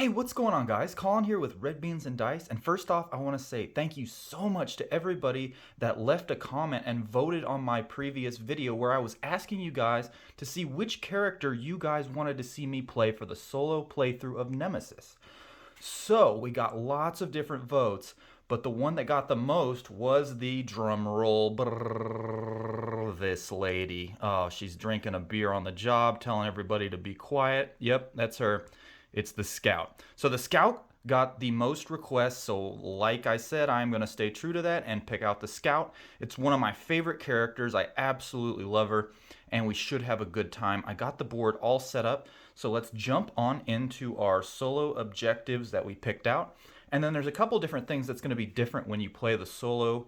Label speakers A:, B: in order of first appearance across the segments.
A: Hey, what's going on, guys? Colin here with Red Beans and Dice. And first off, I want to say thank you so much to everybody that left a comment and voted on my previous video where I was asking you guys to see which character you guys wanted to see me play for the solo playthrough of Nemesis. So we got lots of different votes, but the one that got the most was the drum roll. Brrr, this lady. Oh, she's drinking a beer on the job, telling everybody to be quiet. Yep, that's her. It's the Scout. So the Scout got the most requests, so like I said, I'm going to stay true to that and pick out the Scout. It's one of my favorite characters. I absolutely love her, and we should have a good time. I got the board all set up, so let's jump on into our solo objectives that we picked out. And then there's a couple different things that's going to be different when you play the solo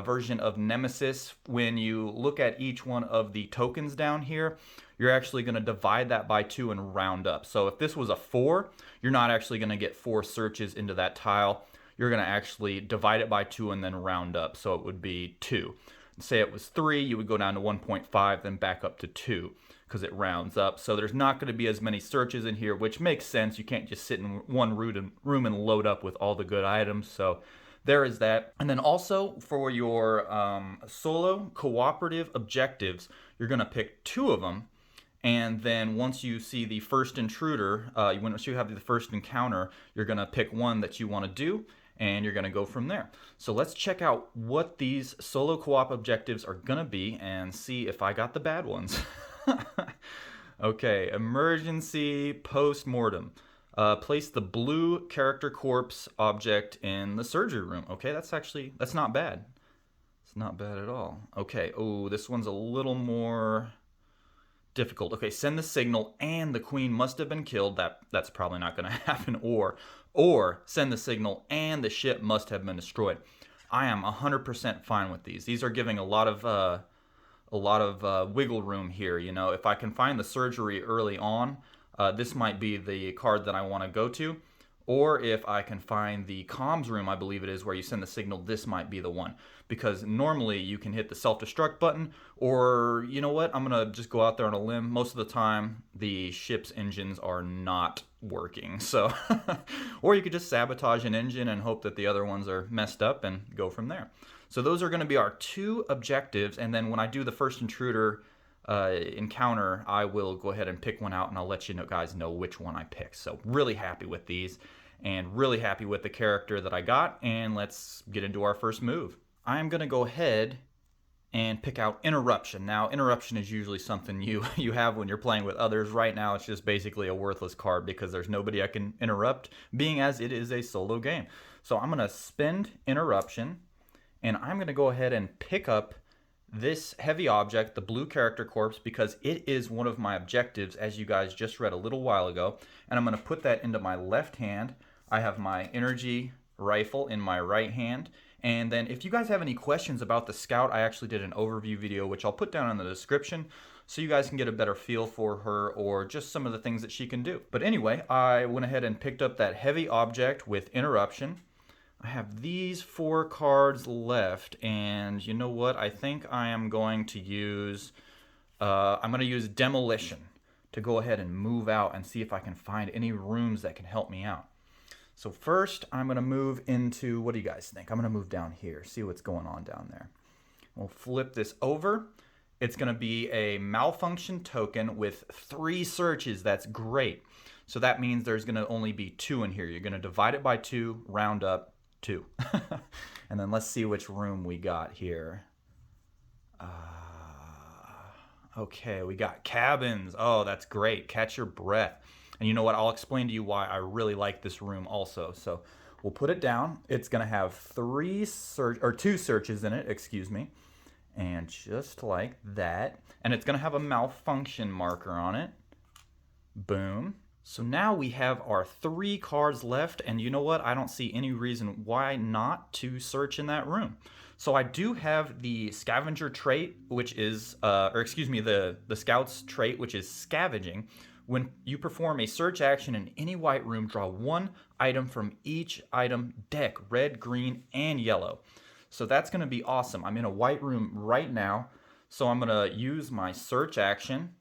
A: version of Nemesis. When you look at each one of the tokens down here, you're actually going to divide that by 2 and round up. So if this was a 4, you're not actually going to get 4 searches into that tile. You're going to actually divide it by 2 and then round up. So it would be 2. Say it was 3, you would go down to 1.5, then back up to 2 because it rounds up. So there's not going to be as many searches in here, which makes sense. You can't just sit in one room and load up with all the good items. So there is that. And then also for your solo cooperative objectives, you're going to pick 2 of them. And then once you see the first intruder, once you have the first encounter, you're going to pick one that you want to do, and you're going to go from there. So let's check out what these solo co-op objectives are going to be and see if I got the bad ones. Okay, emergency post-mortem. Place the blue character corpse object in the surgery room. Okay, that's not bad. It's not bad at all. Okay, oh, this one's a little more difficult. Okay, send the signal and the queen must have been killed. That's probably not going to happen. Or send the signal and the ship must have been destroyed. I am 100% fine with these. These are giving a lot of wiggle room here. You know, if I can find the surgery early on, this might be the card that I want to go to. Or if I can find the comms room, I believe it is, where you send the signal, this might be the one. Because normally you can hit the self-destruct button, or you know what, I'm going to just go out there on a limb. Most of the time, the ship's engines are not working. So, or you could just sabotage an engine and hope that the other ones are messed up and go from there. So those are going to be our 2 objectives, and then when I do the first intruder encounter, I will go ahead and pick one out, and I'll let you guys know which one I picked. So really happy with these, and really happy with the character that I got, and let's get into our first move. I'm going to go ahead and pick out Interruption. Now, Interruption is usually something you have when you're playing with others. Right now, it's just basically a worthless card because there's nobody I can interrupt, being as it is a solo game. So I'm going to spend Interruption, and I'm going to go ahead and pick up this heavy object, the blue character corpse, because it is one of my objectives, as you guys just read a little while ago. And I'm going to put that into my left hand. I have my energy rifle in my right hand. And then if you guys have any questions about the Scout, I actually did an overview video, which I'll put down in the description, so you guys can get a better feel for her or just some of the things that she can do. But anyway, I went ahead and picked up that heavy object with Interruption. I have these 4 cards left, and you know what? I think I am going to use Demolition to go ahead and move out and see if I can find any rooms that can help me out. So first, I'm going to move into, what do you guys think? I'm going to move down here, see what's going on down there. We'll flip this over. It's going to be a malfunction token with 3 searches. That's great. So that means there's going to only be 2 in here. You're going to divide it by 2, round up 2. And then let's see which room we got here. Okay, we got cabins. Oh, that's great. Catch your breath. And you know what? I'll explain to you why I really like this room also. So we'll put it down. It's going to have 2 searches in it, excuse me. And just like that. And it's going to have a malfunction marker on it. Boom. So now we have our 3 cards left, and you know what? I don't see any reason why not to search in that room. So I do have the scavenger trait, which is, the Scout's trait, which is scavenging. When you perform a search action in any white room, draw 1 item from each item deck, red, green, and yellow. So that's going to be awesome. I'm in a white room right now, so I'm going to use my search action,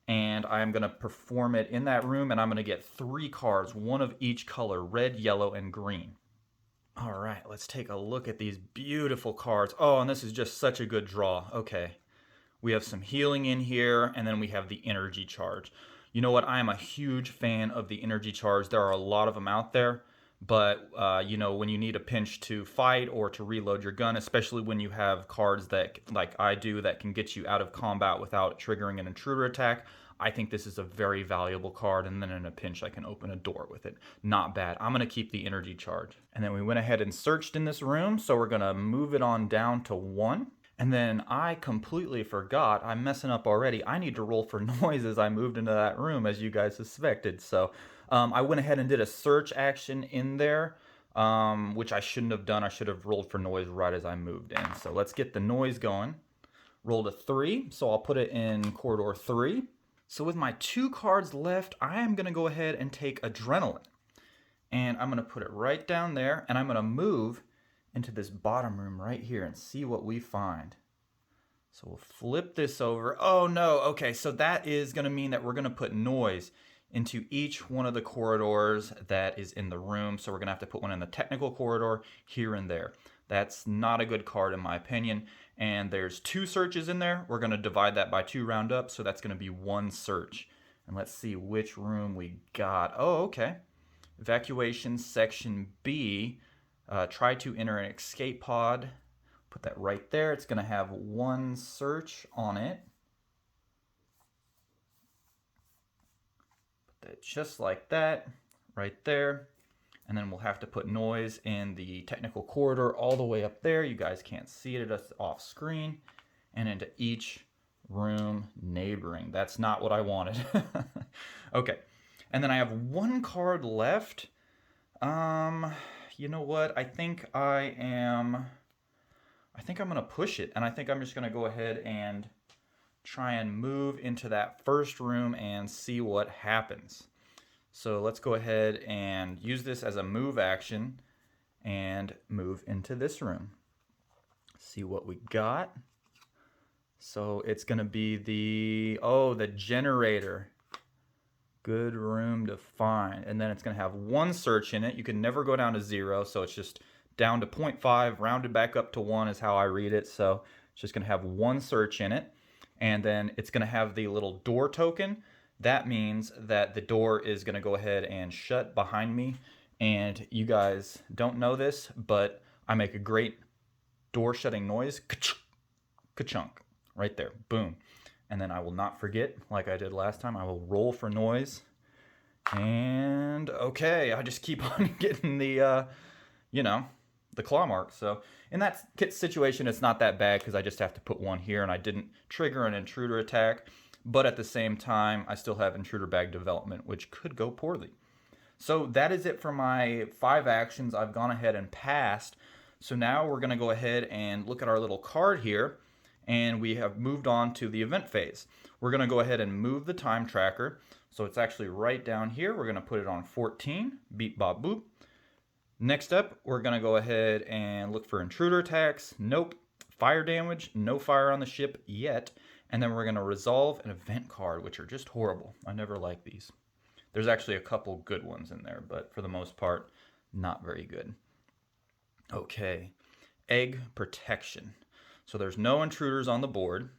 A: and I'm going to perform it in that room, and I'm going to get 3 cards, one of each color, red, yellow, and green. All right, let's take a look at these beautiful cards. Oh, and this is just such a good draw. Okay, we have some healing in here, and then we have the energy charge. You know what? I am a huge fan of the energy charge. There are a lot of them out there, but you know, when you need a pinch to fight or to reload your gun, especially when you have cards that, like I do, that can get you out of combat without triggering an intruder attack, I think this is a very valuable card, and then in a pinch I can open a door with it. Not bad. I'm going to keep the energy charge. And then we went ahead and searched in this room, so we're going to move it on down to 1. And then I completely forgot, I'm messing up already, I need to roll for noise as I moved into that room, as you guys suspected. So I went ahead and did a search action in there, which I shouldn't have done. I should have rolled for noise right as I moved in. So let's get the noise going. Rolled a 3, so I'll put it in corridor 3. So with my 2 cards left, I am going to go ahead and take Adrenaline. And I'm going to put it right down there, and I'm going to move into this bottom room right here and see what we find. So we'll flip this over. Oh no, okay, so that is going to mean that we're going to put noise into each one of the corridors that is in the room. So we're going to have to put one in the technical corridor here and there. That's not a good card in my opinion. And there's 2 searches in there. We're going to divide that by 2 round up, so that's going to be 1 search. And let's see which room we got. Oh, okay. Evacuation section B. Try to enter an escape pod. Put that right there. It's going to have 1 search on it. Put that just like that, right there. And then we'll have to put noise in the technical corridor all the way up there. You guys can't see it, it's off screen. And into each room neighboring. That's not what I wanted. Okay. And then I have 1 card left. You know what? I think I'm going to push it, and I think I'm just going to go ahead and try and move into that first room and see what happens. So let's go ahead and use this as a move action and move into this room. See what we got. So it's going to be the generator. Good room to find. And then it's going to have 1 search in it. You can never go down to 0, so it's just down to 0.5, rounded back up to 1 is how I read it. So it's just going to have 1 search in it. And then it's going to have the little door token. That means that the door is going to go ahead and shut behind me. And you guys don't know this, but I make a great door shutting noise. Ka-chunk. Right there. Boom. And then I will not forget, like I did last time, I will roll for noise. And okay, I just keep on getting the, the claw mark. So in that situation, it's not that bad because I just have to put 1 here and I didn't trigger an intruder attack. But at the same time, I still have Intruder Bag Development, which could go poorly. So that is it for my 5 actions. I've gone ahead and passed. So now we're going to go ahead and look at our little card here. And we have moved on to the event phase. We're going to go ahead and move the time tracker. So it's actually right down here. We're going to put it on 14. Beep, bop, boop. Next up, we're going to go ahead and look for intruder attacks. Nope. Fire damage. No fire on the ship yet. And then we're going to resolve an event card, which are just horrible. I never like these. There's actually a couple good ones in there, but for the most part, not very good. Okay. Egg protection. So there's no intruders on the board.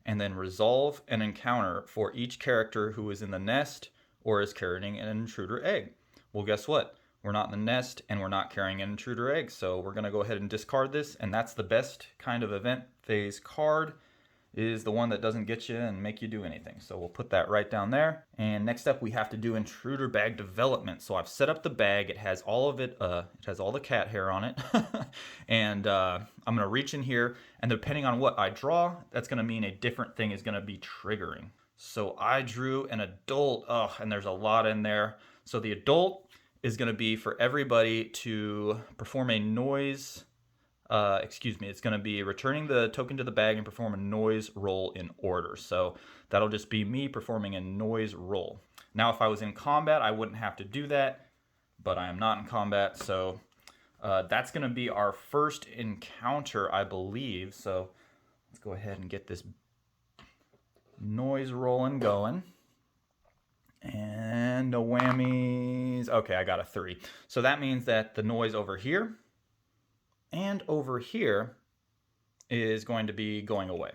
A: And then resolve an encounter for each character who is in the nest or is carrying an intruder egg. Well, guess what? We're not in the nest and we're not carrying an intruder egg. So we're going to go ahead and discard this. And that's the best kind of event phase card, is the one that doesn't get you and make you do anything. So we'll put that right down there. And next up, we have to do Intruder Bag Development. So I've set up the bag. It has all of it. It has all the cat hair on it. And I'm going to reach in here. And depending on what I draw, that's going to mean a different thing is going to be triggering. So I drew an adult. Oh, and there's a lot in there. So the adult is going to be for everybody to perform a noise. It's going to be returning the token to the bag and perform a noise roll in order. So that'll just be me performing a noise roll. Now, if I was in combat, I wouldn't have to do that, but I am not in combat. So that's going to be our first encounter, I believe. So let's go ahead and get this Noise rolling going. And no whammies. Okay, I got a 3. So that means that the noise over here and over here is going to be going away.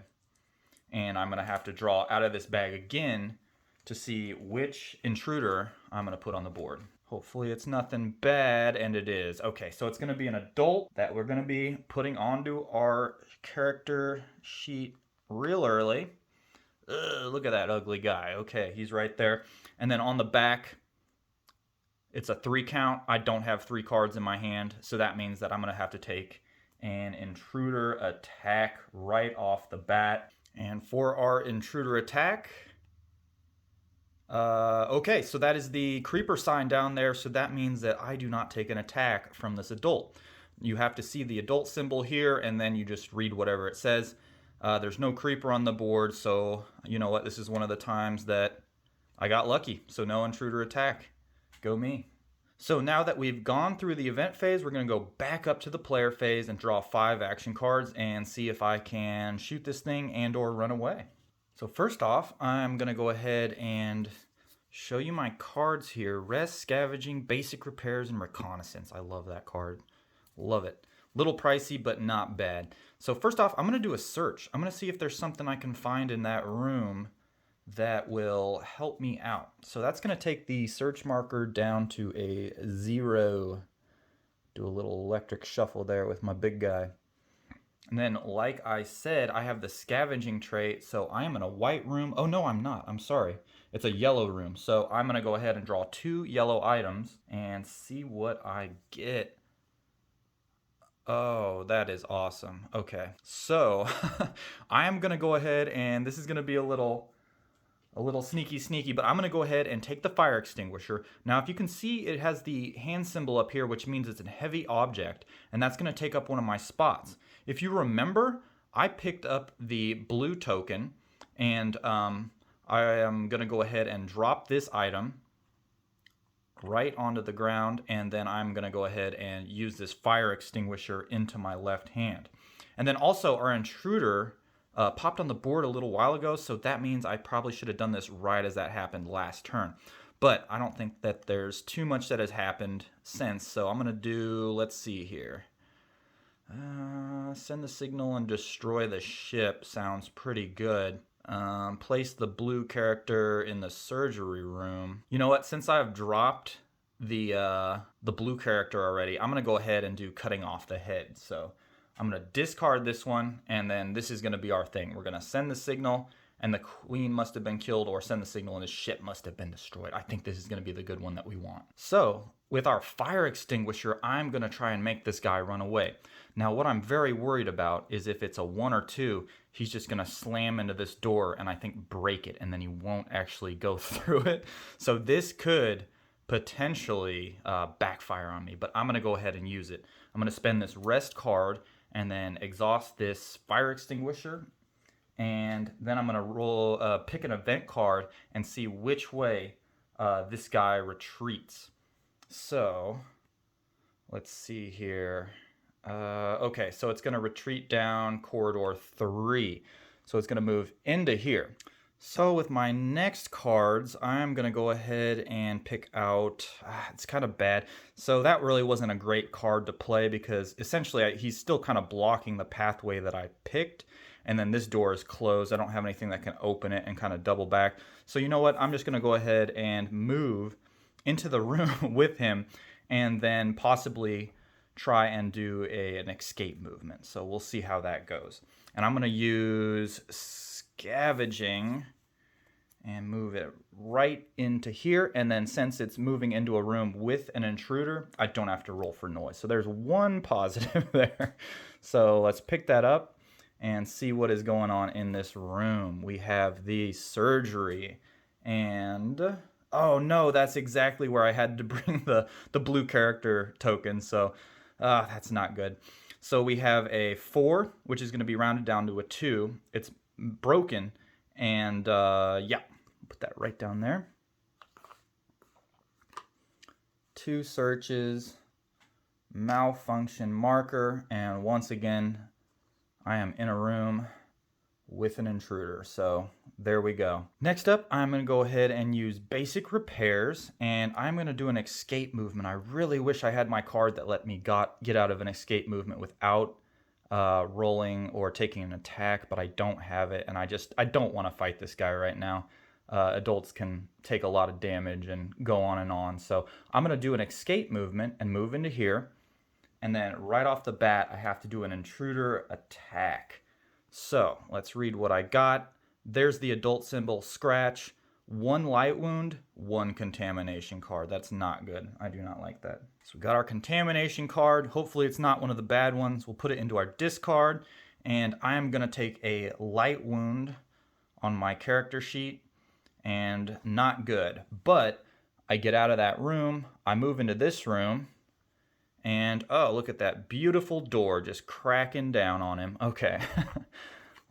A: And I'm going to have to draw out of this bag again to see which intruder I'm going to put on the board. Hopefully it's nothing bad, and it is. Okay, so it's going to be an adult that we're going to be putting onto our character sheet real early. Ugh, look at that ugly guy. Okay, he's right there. And then on the back, it's a 3 count. I don't have 3 cards in my hand, so that means that I'm going to have to take an Intruder Attack right off the bat. And for our Intruder Attack, okay, so that is the creeper sign down there, so that means that I do not take an attack from this adult. You have to see the adult symbol here, and then you just read whatever it says. There's no creeper on the board, so you know what? This is one of the times that I got lucky, so no Intruder Attack. Go me. So now that we've gone through the event phase, we're going to go back up to the player phase and draw 5 action cards and see if I can shoot this thing and or run away. So first off, I'm going to go ahead and show you my cards here. Rest, Scavenging, Basic Repairs, and Reconnaissance. I love that card. Love it. Little pricey, but not bad. So first off, I'm going to do a search. I'm going to see if there's something I can find in that room that will help me out. So that's going to take the search marker down to a 0. Do a little electric shuffle there with my big guy. And then, like I said, I have the scavenging trait, so I am in a white room. Oh, no, I'm not. I'm sorry. It's a yellow room. So I'm going to go ahead and draw 2 yellow items and see what I get. Oh, that is awesome. Okay, so I am going to go ahead, and this is going to be a little sneaky, but I'm going to go ahead and take the fire extinguisher. Now, if you can see, it has the hand symbol up here, which means it's a heavy object, and that's going to take up one of my spots. If you remember, I picked up the blue token, and I am going to go ahead and drop this item right onto the ground, and then I'm going to go ahead and use this fire extinguisher into my left hand. And then also, our intruder popped on the board a little while ago, so that means I probably should have done this right as that happened last turn. But I don't think that there's too much that has happened since, so I'm going to do, let's see here. Send the signal and destroy the ship sounds pretty good. Place the blue character in the surgery room. You know what? Since I've dropped the blue character already, I'm going to go ahead and do cutting off the head. So I'm going to discard this one, and then this is going to be our thing. We're going to send the signal, and the queen must have been killed, or send the signal and the ship must have been destroyed. I think this is going to be the good one that we want. So with our fire extinguisher, I'm going to try and make this guy run away. Now, what I'm very worried about is if it's a 1 or 2, he's just going to slam into this door and I think break it, and then he won't actually go through it. So this could potentially backfire on me, but I'm going to go ahead and use it. I'm going to spend this rest card and then exhaust this fire extinguisher, and then I'm going to pick an event card and see which way this guy retreats. So let's see here. Okay, so it's going to retreat down corridor 3. So it's going to move into here. So with my next cards, I'm going to go ahead and pick out, it's kind of bad. So that really wasn't a great card to play because essentially he's still kind of blocking the pathway that I picked. And then this door is closed. I don't have anything that can open it and kind of double back. So you know what? I'm just going to go ahead and move into the room with him and then possibly try and do an escape movement. So we'll see how that goes. And I'm going to use scavenging and move it right into here. And then since it's moving into a room with an intruder, I don't have to roll for noise. So there's one positive there. So let's pick that up and see what is going on in this room. We have the surgery, and oh no, that's exactly where I had to bring the blue character token. So that's not good. So we have a 4, which is going to be rounded down to a 2. It's broken, and yeah, put that right down there. 2 searches, malfunction marker, and once again, I am in a room with an intruder. So there we go. Next up, I'm going to go ahead and use basic repairs, and I'm going to do an escape movement. I really wish I had my card that let me get out of an escape movement without rolling or taking an attack, but I don't have it, and I don't want to fight this guy right now. Adults can take a lot of damage and go on and on. So I'm going to do an escape movement and move into here. And then right off the bat, I have to do an Intruder Attack. So let's read what I got. There's the adult symbol, scratch, 1 light wound, 1 contamination card. That's not good. I do not like that. So we got our contamination card. Hopefully it's not one of the bad ones. We'll put it into our discard. And I am going to take a light wound on my character sheet. And not good. But I get out of that room. I move into this room. And, oh, look at that beautiful door just cracking down on him. Okay,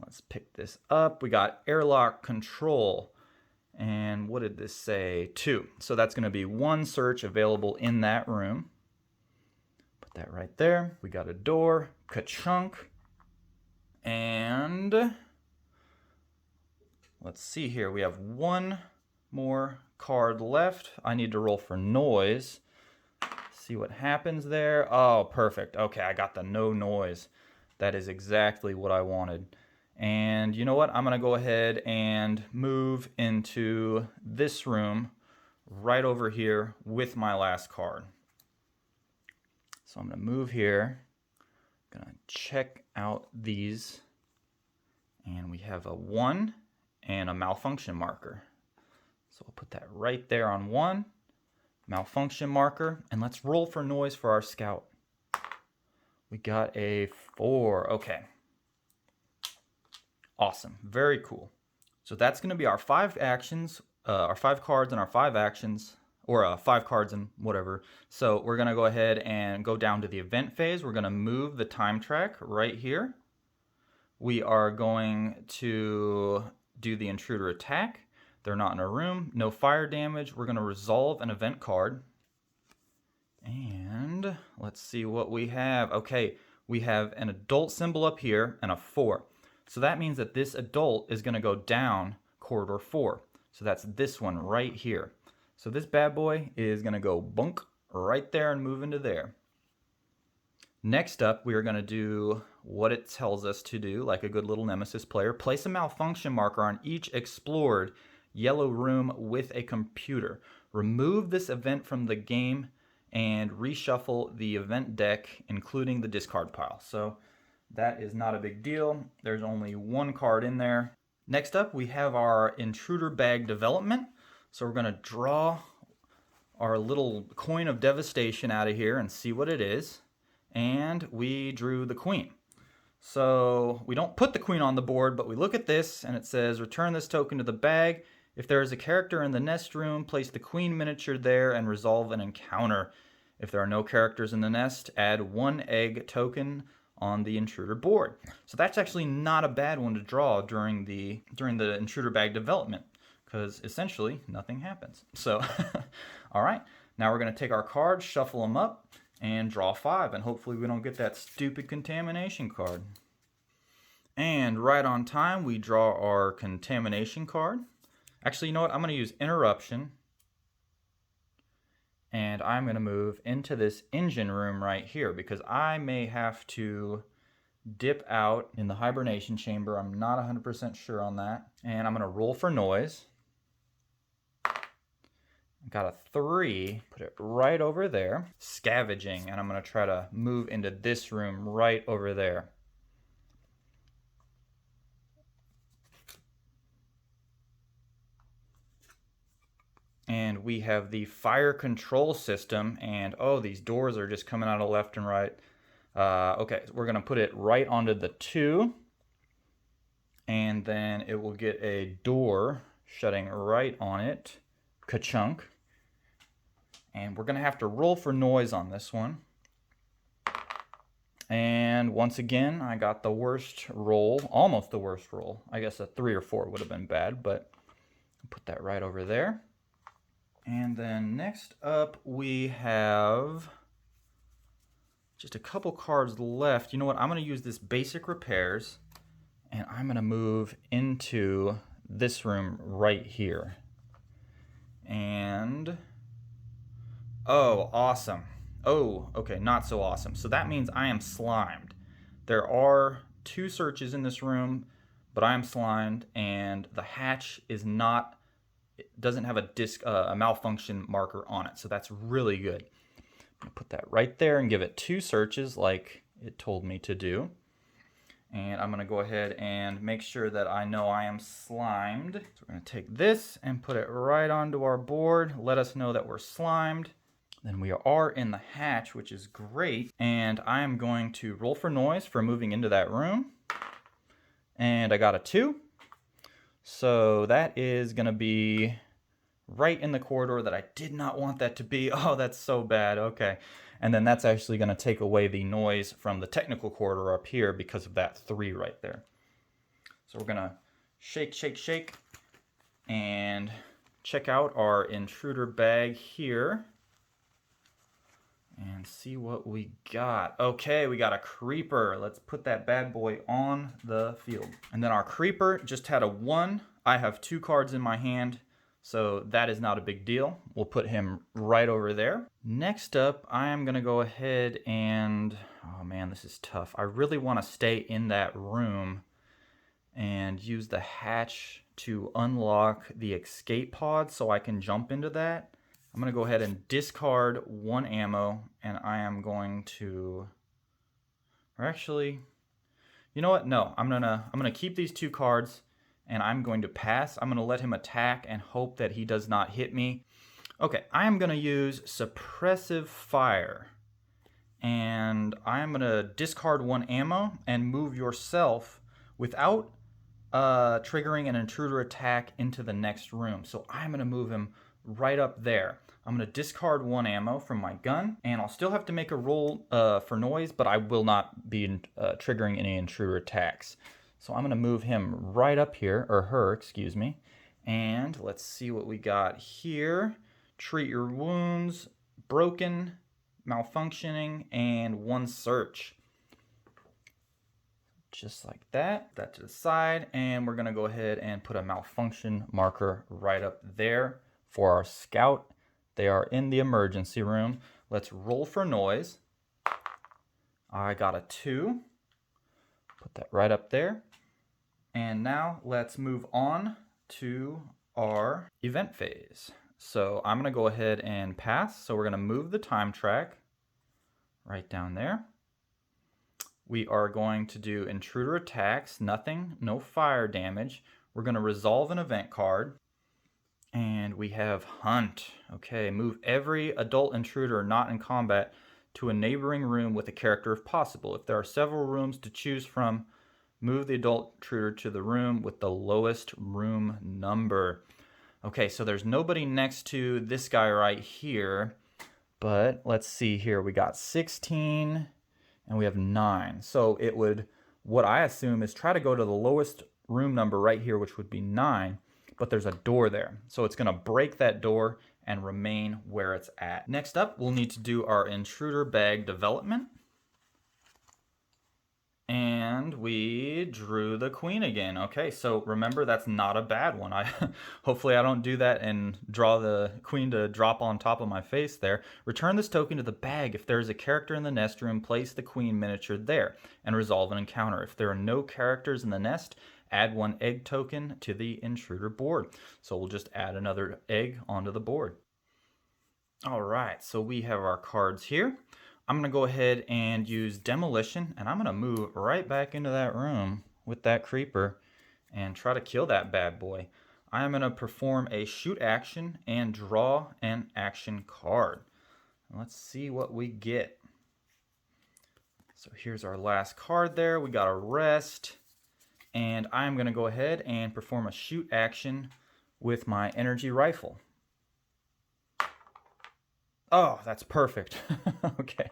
A: let's pick this up. We got airlock control. And what did this say? 2. So that's going to be 1 search available in that room. Put that right there. We got a door. Ka-chunk. And let's see here. We have 1 more card left. I need to roll for noise. See what happens there. Oh, perfect. Okay, I got the no noise. That is exactly what I wanted. And you know what? I'm going to go ahead and move into this room right over here with my last card. So I'm going to move here. I'm going to check out these. And we have a 1 and a malfunction marker. So we'll put that right there on 1. Malfunction marker, and let's roll for noise for our scout. We got a 4. Okay. Awesome. Very cool. So that's going to be our 5 actions, our 5 cards and our 5 actions, or 5 cards and whatever. So we're going to go ahead and go down to the event phase. We're going to move the time track right here. We are going to do the intruder attack. They're not in a room. No fire damage. We're going to resolve an event card. And let's see what we have. Okay, we have an adult symbol up here and a 4. So that means that this adult is going to go down corridor 4. So that's this one right here. So this bad boy is going to go bunk right there and move into there. Next up, we are going to do what it tells us to do, like a good little Nemesis player. Place a malfunction marker on each explored yellow room with a computer. Remove this event from the game and reshuffle the event deck, including the discard pile. So that is not a big deal. There's only 1 card in there. Next up, we have our Intruder Bag Development. So we're going to draw our little coin of devastation out of here and see what it is. And we drew the queen. So we don't put the queen on the board, but we look at this and it says, return this token to the bag. If there is a character in the nest room, place the queen miniature there and resolve an encounter. If there are no characters in the nest, add 1 egg token on the intruder board. So that's actually not a bad one to draw during the intruder bag development, because essentially nothing happens. So, all right, now we're going to take our cards, shuffle them up, and draw 5, and hopefully we don't get that stupid contamination card. And right on time, we draw our contamination card. Actually, you know what? I'm going to use interruption. And I'm going to move into this engine room right here because I may have to dip out in the hibernation chamber. I'm not 100% sure on that. And I'm going to roll for noise. Got a 3, put it right over there. Scavenging, and I'm going to try to move into this room right over there. And we have the fire control system, and oh, these doors are just coming out of left and right. Okay, so we're going to put it right onto the 2, and then it will get a door shutting right on it. Ka-chunk. And we're going to have to roll for noise on this one. And once again, I got the worst roll, almost the worst roll. I guess a 3 or 4 would have been bad, but I'll put that right over there. And then next up, we have just a couple cards left. You know what? I'm going to use this basic repairs, And I'm going to move into this room right here. And, oh, awesome. Oh, okay, not so awesome. So that means I am slimed. There are 2 searches in this room, but I am slimed, and the hatch is not, it doesn't have a malfunction marker on it. So that's really good. I'm going to put that right there and give it 2 searches like it told me to do. And I'm going to go ahead and make sure that I know I am slimed. So we're going to take this and put it right onto our board. Let us know that we're slimed. Then we are in the hatch, which is great. And I am going to roll for noise for moving into that room. And I got a 2. So that is going to be right in the corridor that I did not want that to be. Oh, that's so bad. Okay. And then that's actually going to take away the noise from the technical corridor up here because of that 3 right there. So we're going to shake, shake, shake, and check out our intruder bag here and see what we got. Okay, we got a creeper. Let's put that bad boy on the field. And then our creeper just had a 1. I have 2 cards in my hand, so that is not a big deal. We'll put him right over there. Next up, I am going to go ahead and, oh man, this is tough. I really want to stay in that room and use the hatch to unlock the escape pod so I can jump into that. I'm going to go ahead and discard 1 ammo, and I am going to, or actually, you know what? No, I'm gonna keep these 2 cards, and I'm going to pass. I'm going to let him attack and hope that he does not hit me. Okay, I am going to use suppressive fire, and I'm going to discard 1 ammo and move yourself without triggering an intruder attack into the next room. So I'm going to move him right up there. I'm going to discard 1 ammo from my gun, and I'll still have to make a roll for noise, but I will not be triggering any intruder attacks. So I'm going to move him right up here, or her, excuse me. And let's see what we got here. Treat your wounds, broken, malfunctioning, and 1 search. Just like that. That to the side, and we're going to go ahead and put a malfunction marker right up there for our scout. They are in the emergency room. Let's roll for noise. I got a 2. Put that right up there. And now let's move on to our event phase. So I'm going to go ahead and pass. So we're going to move the time track right down there. We are going to do intruder attacks, nothing, no fire damage. We're going to resolve an event card. And we have hunt. Okay, move every adult intruder not in combat to a neighboring room with a character if possible. If there are several rooms to choose from, move the adult intruder to the room with the lowest room number. Okay, so there's nobody next to this guy right here, but let's see here. We got 16 and we have 9. So it would, what I assume is try to go to the lowest room number right here, which would be 9. But there's a door there. So it's going to break that door and remain where it's at. Next up, we'll need to do our Intruder Bag Development. And we drew the queen again. Okay, so remember, that's not a bad one. Hopefully I don't do that and draw the queen to drop on top of my face there. Return this token to the bag. If there is a character in the nest room, place the queen miniature there and resolve an encounter. If there are no characters in the nest, add 1 egg token to the intruder board. So we'll just add another egg onto the board. All right, so we have our cards here. I'm going to go ahead and use demolition, and I'm going to move right back into that room with that creeper and try to kill that bad boy. I'm going to perform a shoot action and draw an action card. Let's see what we get. So here's our last card there. We got a rest. And I'm going to go ahead and perform a shoot action with my energy rifle. Oh, that's perfect. Okay.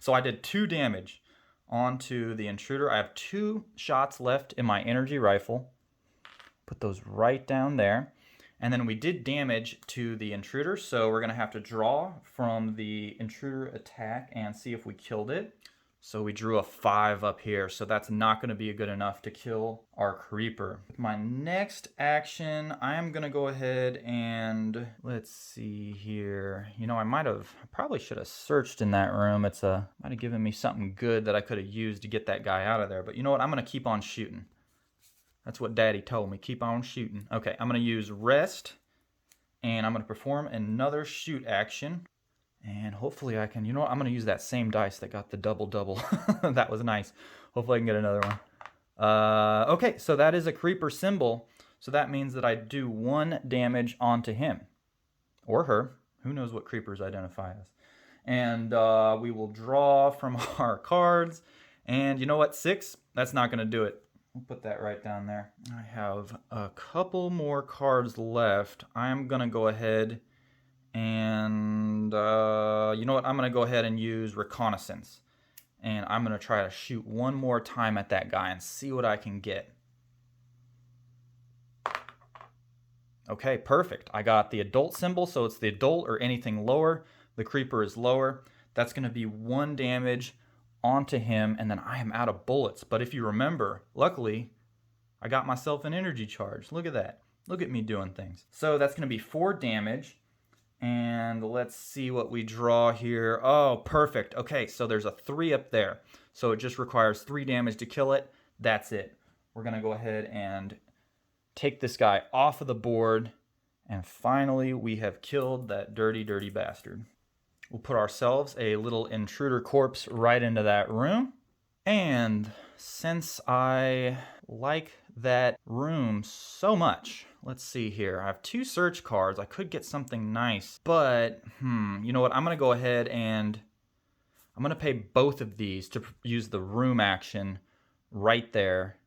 A: So I did 2 damage onto the intruder. I have 2 shots left in my energy rifle. Put those right down there. And then we did damage to the intruder, so we're going to have to draw from the intruder attack and see if we killed it. So we drew a 5 up here, so that's not going to be good enough to kill our creeper. My next action, I am going to go ahead and, let's see here. You know, I probably should have searched in that room. Might have given me something good that I could have used to get that guy out of there. But you know what, I'm going to keep on shooting. That's what Daddy told me, keep on shooting. Okay, I'm going to use rest, and I'm going to perform another shoot action. And hopefully I can, you know what, I'm going to use that same dice that got the double-double. That was nice. Hopefully I can get another one. Okay, so that is a creeper symbol. So that means that I do 1 damage onto him. Or her. Who knows what creepers identify as. And we will draw from our cards. And you know what, 6? That's not going to do it. We'll put that right down there. I have a couple more cards left. I'm going to go ahead and you know what, I'm going to go ahead and use reconnaissance, and I'm going to try to shoot one more time at that guy and see what I can get. Okay, perfect. I got the adult symbol, so it's the adult or anything lower. The creeper is lower. That's going to be 1 damage onto him, and then I am out of bullets. But if you remember, luckily I got myself an energy charge. Look at that. Look at me doing things. So that's going to be 4 damage. And let's see what we draw here. Oh, perfect. Okay, so there's a 3 up there. So it just requires 3 damage to kill it. That's it. We're going to go ahead and take this guy off of the board. And finally, we have killed that dirty, dirty bastard. We'll put ourselves a little intruder corpse right into that room. And since I like that room so much, let's see here. I have 2 search cards. I could get something nice, but you know what? I'm going to go ahead and I'm going to pay both of these to use the room action right there.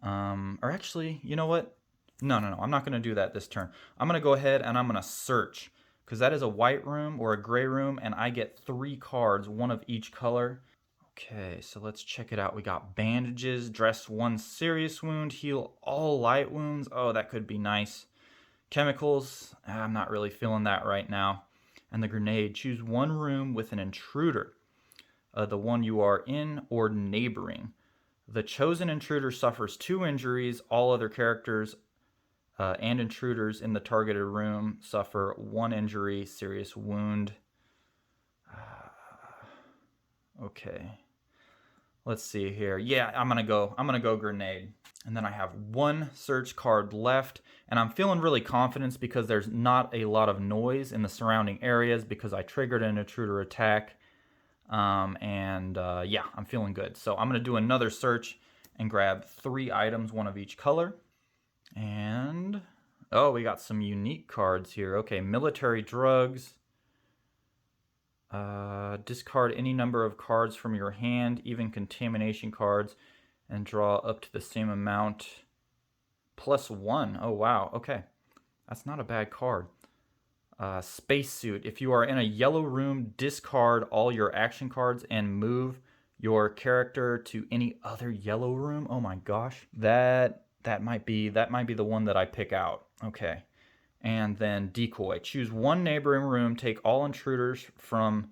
A: Or actually, you know what? No. I'm not going to do that this turn. I'm going to go ahead and I'm going to search, because that is a white room or a gray room, and I get 3 cards, 1 of each color. Okay, so let's check it out. We got bandages, dress 1 serious wound, heal all light wounds. Oh, that could be nice. Chemicals, I'm not really feeling that right now. And the grenade, choose 1 room with an intruder, the one you are in or neighboring. The chosen intruder suffers 2 injuries. All other characters and intruders in the targeted room suffer 1 injury, serious wound. Okay. Let's see here. Yeah, I'm gonna go grenade. And then I have 1 search card left, and I'm feeling really confident because there's not a lot of noise in the surrounding areas because I triggered an intruder attack. Yeah, I'm feeling good. So I'm gonna do another search and grab 3 items, 1 of each color. And oh, we got some unique cards here. Okay, military drugs. Discard any number of cards from your hand, even contamination cards, and draw up to the same amount +1. Oh, wow. Okay. That's not a bad card. Spacesuit. If you are in a yellow room, discard all your action cards and move your character to any other yellow room. Oh my gosh. That might be the one that I pick out. Okay. And then decoy. Choose 1 neighboring room, take all intruders from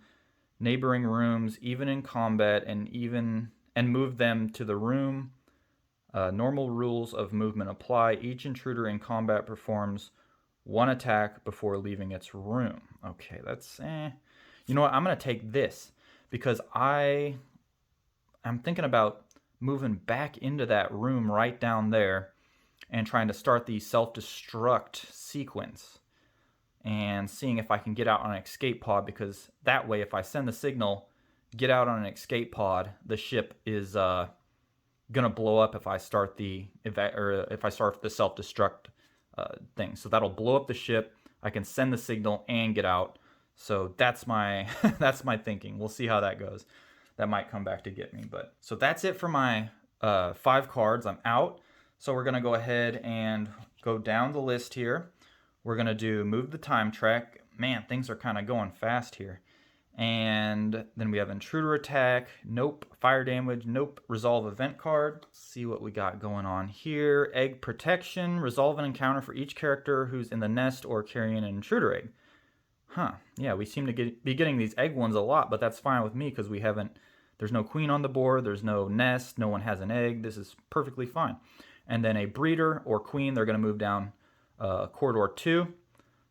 A: neighboring rooms, even in combat, and move them to the room. Normal rules of movement apply. Each intruder in combat performs 1 attack before leaving its room. Okay, that's You know what? I'm gonna take this because I'm thinking about moving back into that room right down there and trying to start the self-destruct sequence and seeing if I can get out on an escape pod, because that way if I send the signal, get out on an escape pod, the ship is gonna blow up if I start the self-destruct thing. So that'll blow up the ship. I can send the signal and get out. So that's my that's my thinking. We'll see how that goes. That might come back to get me, but so that's it for my 5 cards. I'm out. So we're going to go ahead and go down the list here. We're going to do move the time track. Man, things are kind of going fast here. And then we have Intruder Attack. Nope. Fire damage. Nope. Resolve event card. Let's see what we got going on here. Egg protection. Resolve an encounter for each character who's in the nest or carrying an intruder egg. Huh. Yeah, we seem to be getting these egg ones a lot, but that's fine with me because we haven't There's no queen on the board, there's no nest, no one has an egg. This is perfectly fine. And then a breeder or queen, they're going to move down corridor 2.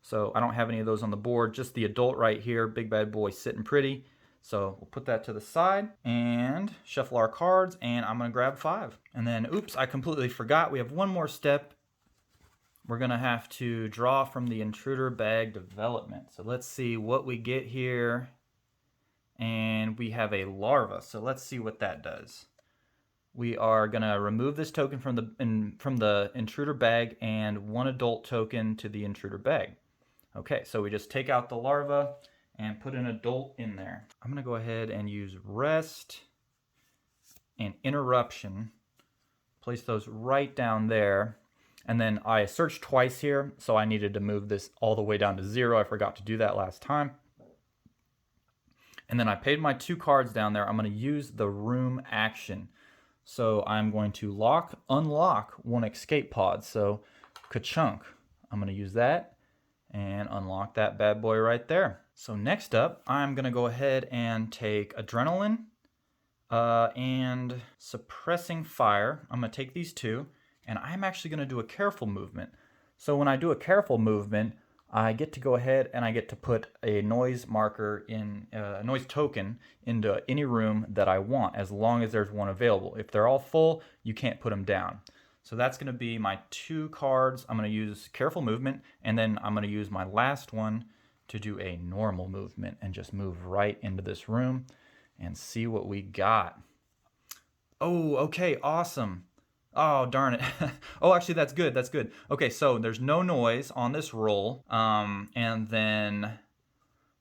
A: So I don't have any of those on the board, just the adult right here, big bad boy sitting pretty. So we'll put that to the side and shuffle our cards, and I'm going to grab 5. And then, oops, I completely forgot. We have one more step. We're going to have to draw from the Intruder Bag Development. So let's see what we get here. And we have a larva. So let's see what that does. We are going to remove this token from the Intruder Bag and 1 adult token to the Intruder Bag. Okay, so we just take out the larva and put an adult in there. I'm going to go ahead and use rest and interruption. Place those right down there. And then I searched twice here, so I needed to move this all the way down to 0. I forgot to do that last time. And then I paid my 2 cards down there. I'm going to use the room action. So I'm going to unlock 1 escape pod. So ka-chunk. I'm going to use that and unlock that bad boy right there. So next up, I'm going to go ahead and take adrenaline and suppressing fire. I'm going to take these 2, and I'm actually going to do a careful movement. So when I do a careful movement, I get to go ahead and I get to put a noise marker in a noise token into any room that I want, as long as there's one available. If they're all full, you can't put them down. So that's going to be my 2 cards. I'm going to use careful movement, and then I'm going to use my last one to do a normal movement and just move right into this room and see what we got. Oh, okay, awesome. Oh, darn it. Oh, actually, that's good. That's good. Okay, so there's no noise on this roll. And then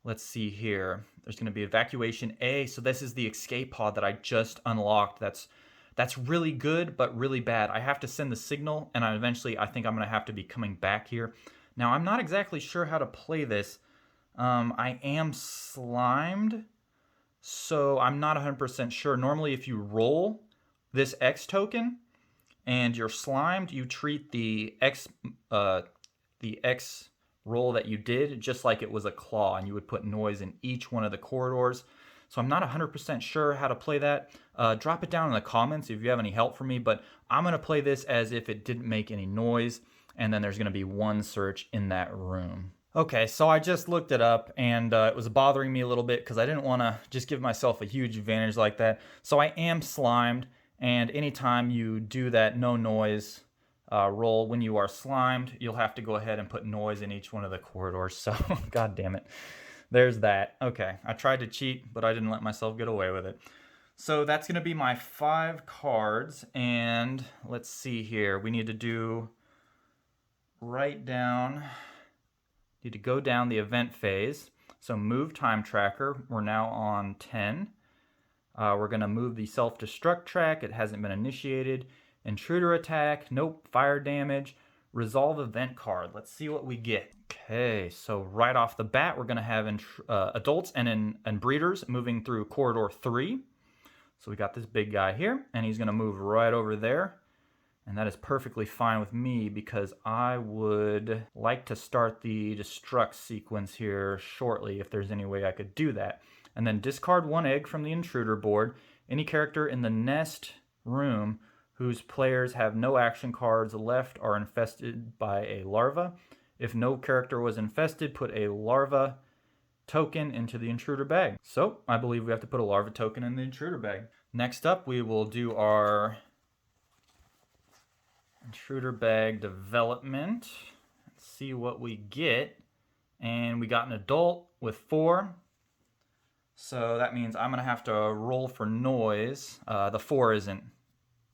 A: let's see here. There's going to be evacuation A. So this is the escape pod that I just unlocked. That's really good, but really bad. I have to send the signal, and I think I'm going to have to be coming back here. Now, I'm not exactly sure how to play this. I am slimed, so I'm not 100% sure. Normally, if you roll this X token and you're slimed, you treat the X roll that you did just like it was a claw, and you would put noise in each one of the corridors. So I'm not 100% sure how to play that. Drop it down in the comments if you have any help for me, but I'm going to play this as if it didn't make any noise, and then there's going to be 1 search in that room. Okay, so I just looked it up, and it was bothering me a little bit because I didn't want to just give myself a huge advantage like that. So I am slimed, and anytime you do that no noise roll when you are slimed, you'll have to go ahead and put noise in each one of the corridors. So, god damn it. There's that. Okay, I tried to cheat, but I didn't let myself get away with it. So that's going to be my 5 cards, and let's see here. We need to do need to go down the event phase. So move time tracker, we're now on 10. We're going to move the self-destruct track, it hasn't been initiated. Intruder attack, nope. Fire damage, resolve event card. Let's see what we get. Okay, so right off the bat, we're going to have adults and breeders moving through corridor 3. So we got this big guy here, and he's going to move right over there. And that is perfectly fine with me because I would like to start the destruct sequence here shortly if there's any way I could do that. And then discard 1 egg from the intruder board. Any character in the nest room whose players have no action cards left are infested by a larva. If no character was infested, put a larva token into the intruder bag. So I believe we have to put a larva token in the intruder bag. Next up, we will do our Intruder Bag Development. Let's see what we get. And we got an adult with 4. So that means I'm going to have to roll for noise. The 4 isn't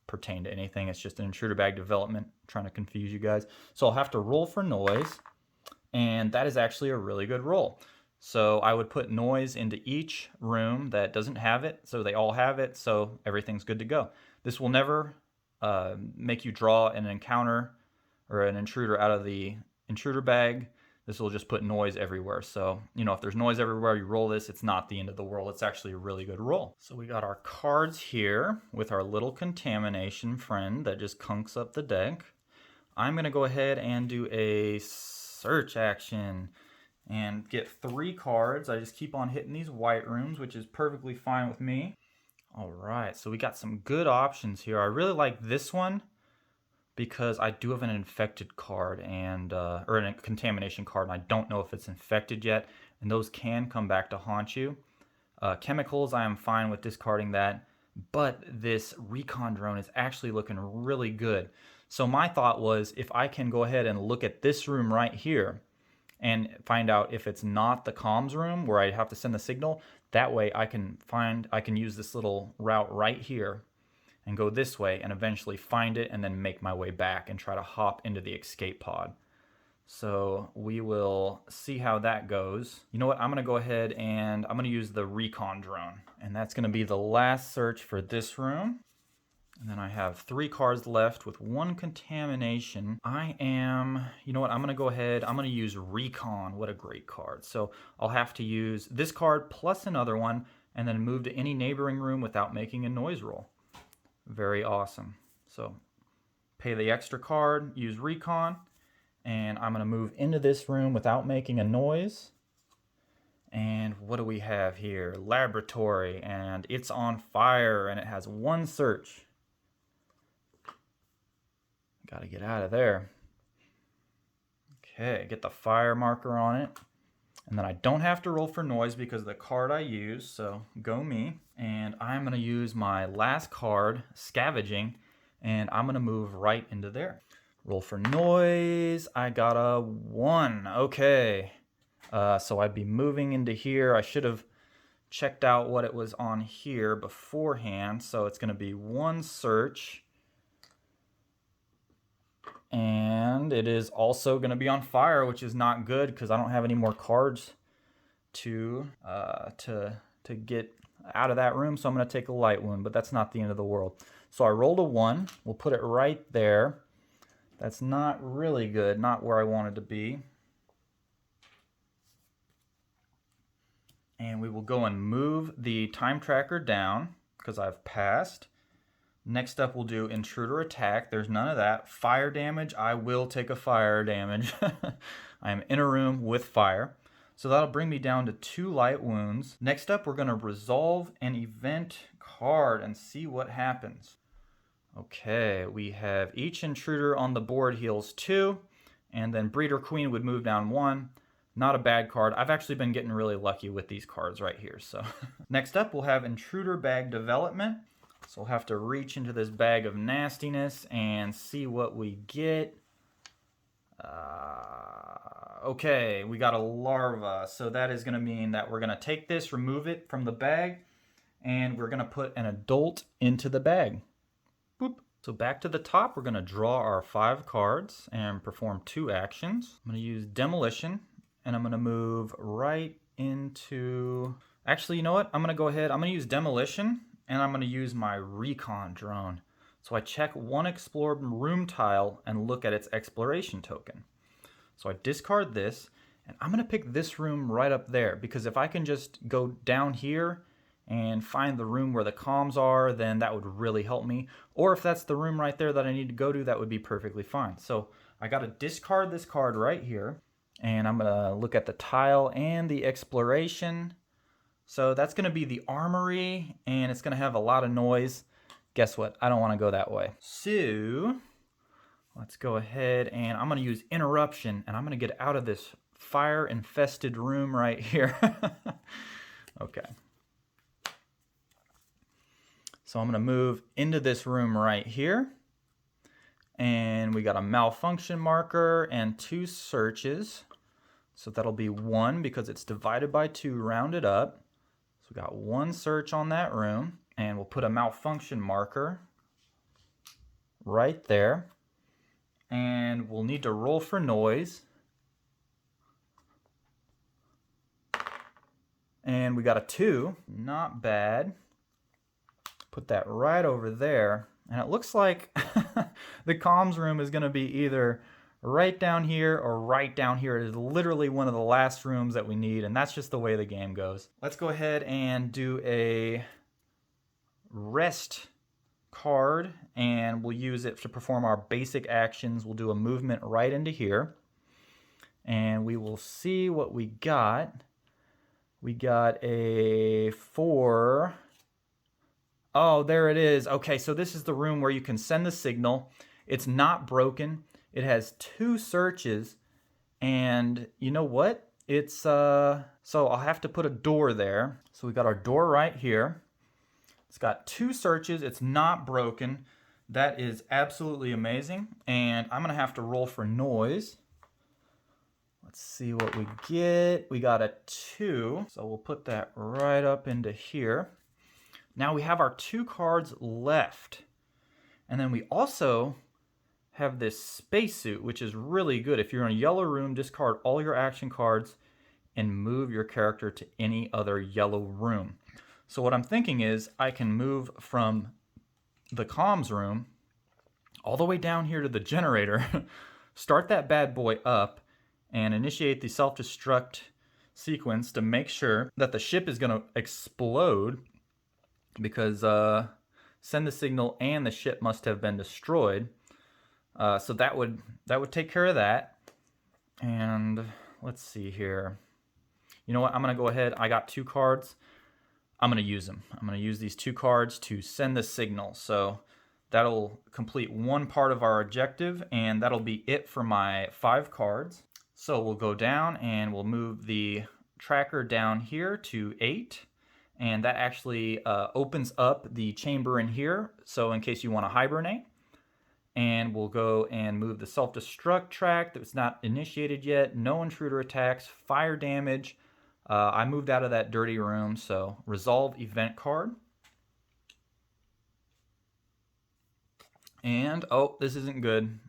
A: pertain to anything. It's just an Intruder Bag Development. I'm trying to confuse you guys. So I'll have to roll for noise. And that is actually a really good roll. So I would put noise into each room that doesn't have it. So they all have it. So everything's good to go. This will never make you draw an encounter or an intruder out of the intruder bag. This will just put noise everywhere. So, if there's noise everywhere, you roll this, it's not the end of the world. It's actually a really good roll. So we got our cards here with our little contamination friend that just kunks up the deck. I'm going to go ahead and do a search action and get 3 cards. I just keep on hitting these white rooms, which is perfectly fine with me. All right, so we got some good options here. I really like this one because I do have an infected card and or a contamination card, and I don't know if it's infected yet, and those can come back to haunt you. Chemicals, I am fine with discarding that, but this recon drone is actually looking really good. So my thought was, if I can go ahead and look at this room right here and find out if it's not the comms room where I have to send the signal, that way I can use this little route right here and go this way and eventually find it and then make my way back and try to hop into the escape pod. So we will see how that goes. You know what? I'm going to go ahead and I'm going to use the recon drone. And that's going to be the last search for this room. And then I have 3 cards left with 1 contamination. You know what? I'm going to go ahead. I'm going to use recon. What a great card. So I'll have to use this card plus another one and then move to any neighboring room without making a noise roll. Very awesome. So pay the extra card, use recon, and I'm going to move into this room without making a noise. And what do we have here? Laboratory, and it's on fire, and it has 1 search. Got to get out of there. Okay, get the fire marker on it. And then I don't have to roll for noise because of the card I use, so go me. And I'm going to use my last card, Scavenging, and I'm going to move right into there. Roll for noise, I got a 1. Okay, so I'd be moving into here. I should have checked out what it was on here beforehand, so it's going to be 1 search. And it is also going to be on fire, which is not good because I don't have any more cards to get out of that room. So I'm going to take a light wound, but that's not the end of the world. So I rolled a 1. We'll put it right there. That's not really good, not where I wanted to be. And we will go and move the time tracker down because I've passed. Next up, we'll do Intruder Attack. There's none of that. Fire damage, I will take a fire damage. I am in a room with fire. So that'll bring me down to 2 light wounds. Next up, we're going to resolve an event card and see what happens. Okay, we have each intruder on the board heals 2, and then Breeder Queen would move down 1. Not a bad card. I've actually been getting really lucky with these cards right here. So next up, we'll have Intruder Bag Development. So we'll have to reach into this bag of nastiness and see what we get. Okay, we got a larva. So that is going to mean that we're going to take this, remove it from the bag, and we're going to put an adult into the bag. Boop. So back to the top, we're going to draw our 5 cards and perform 2 actions. I'm going to use Demolition, and I'm going to move right into... Actually, you know what? I'm going to go ahead. I'm going to use Demolition, and I'm going to use my recon drone. So I check 1 explored room tile and look at its exploration token. So I discard this, and I'm going to pick this room right up there, because if I can just go down here and find the room where the comms are, then that would really help me. Or if that's the room right there that I need to go to, that would be perfectly fine. So I got to discard this card right here, and I'm going to look at the tile and the exploration. So that's going to be the armory, and it's going to have a lot of noise. Guess what? I don't want to go that way. So let's go ahead, and I'm going to use Interruption, and I'm going to get out of this fire-infested room right here. Okay. So I'm going to move into this room right here. And we got a malfunction marker and 2 searches. So that'll be 1 because it's divided by 2 rounded up. So we got 1 search on that room, and we'll put a malfunction marker right there. And we'll need to roll for noise. And we got a 2, not bad. Put that right over there. And it looks like the comms room is going to be either right down here or right down here. It is literally one of the last rooms that we need, and that's just the way the game goes. Let's go ahead and do a rest card, and we'll use it to perform our basic actions. We'll do a movement right into here, and we will see what we got. We got a 4 Oh, there it is. Okay, so this is the room where you can send the signal. It's not broken. It has 2 searches, and you know what? It's so I'll have to put a door there. So we got our door right here. It's got 2 searches. It's not broken. That is absolutely amazing. And I'm gonna have to roll for noise. Let's see what we get. We got a 2, so we'll put that right up into here. Now we have our 2 cards left. And then we also have this spacesuit, which is really good. If you're in a yellow room, discard all your action cards and move your character to any other yellow room. So what I'm thinking is I can move from the comms room all the way down here to the generator, start that bad boy up, and initiate the self-destruct sequence to make sure that the ship is going to explode, because send the signal and the ship must have been destroyed. So that would take care of that. And let's see here. You know what? I'm going to go ahead. I got 2 cards. I'm going to use them. I'm going to use these 2 cards to send the signal. So that'll complete one part of our objective, and that'll be it for my 5 cards. So we'll go down and we'll move the tracker down here to 8. And that actually opens up the chamber in here, so in case you want to hibernate. And we'll go and move the self-destruct track that's not initiated yet. No intruder attacks, fire damage. I moved out of that dirty room, so resolve event card. And, oh, this isn't good.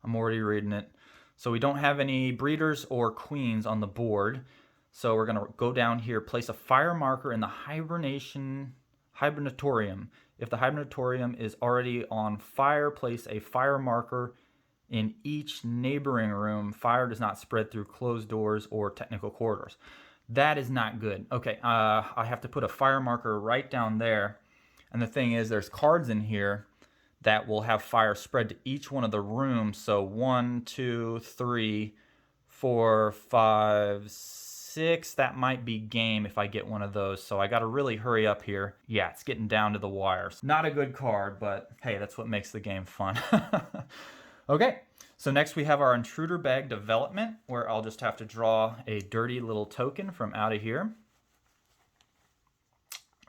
A: I'm already reading it. So we don't have any breeders or queens on the board. So we're going to go down here, place a fire marker in the hibernatorium. If the hibernatorium is already on fire, place a fire marker in each neighboring room. Fire does not spread through closed doors or technical corridors. That is not good. Okay, I have to put a fire marker right down there. And the thing is, there's cards in here that will have fire spread to each one of the rooms. So 1, 2, 3, 4, 5, 6. That might be game if I get one of those. So I got to really hurry up here. Yeah, it's getting down to the wires. Not a good card, but hey, that's what makes the game fun. Okay, so next we have our Intruder Bag Development, where I'll just have to draw a dirty little token from out of here.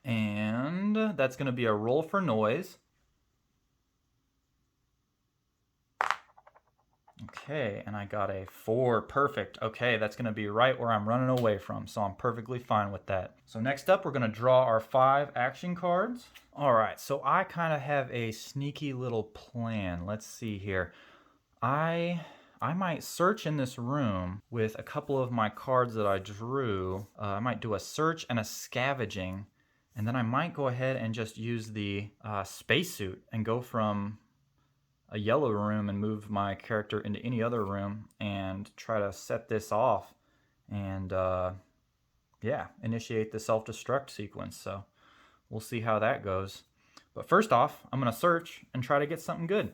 A: And that's going to be a roll for noise. Okay, and I got a 4. Perfect. Okay, that's going to be right where I'm running away from, so I'm perfectly fine with that. So next up, we're going to draw our 5 action cards. All right, so I kind of have a sneaky little plan. Let's see here. I might search in this room with a couple of my cards that I drew. I might do a search and a scavenging, and then I might go ahead and just use the spacesuit and go from a yellow room and move my character into any other room and try to set this off and yeah, initiate the self-destruct sequence. So we'll see how that goes. But first off, I'm going to search and try to get something good.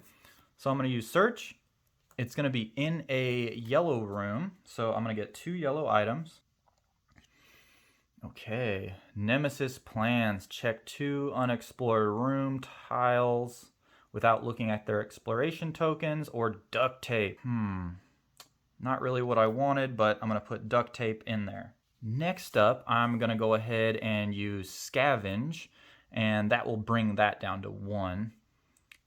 A: So I'm going to use search. It's going to be in a yellow room, so I'm going to get 2 yellow items. Okay, Nemesis plans. Check 2 unexplored room tiles without looking at their exploration tokens, or duct tape. Not really what I wanted, but I'm going to put duct tape in there. Next up, I'm going to go ahead and use scavenge, and that will bring that down to 1.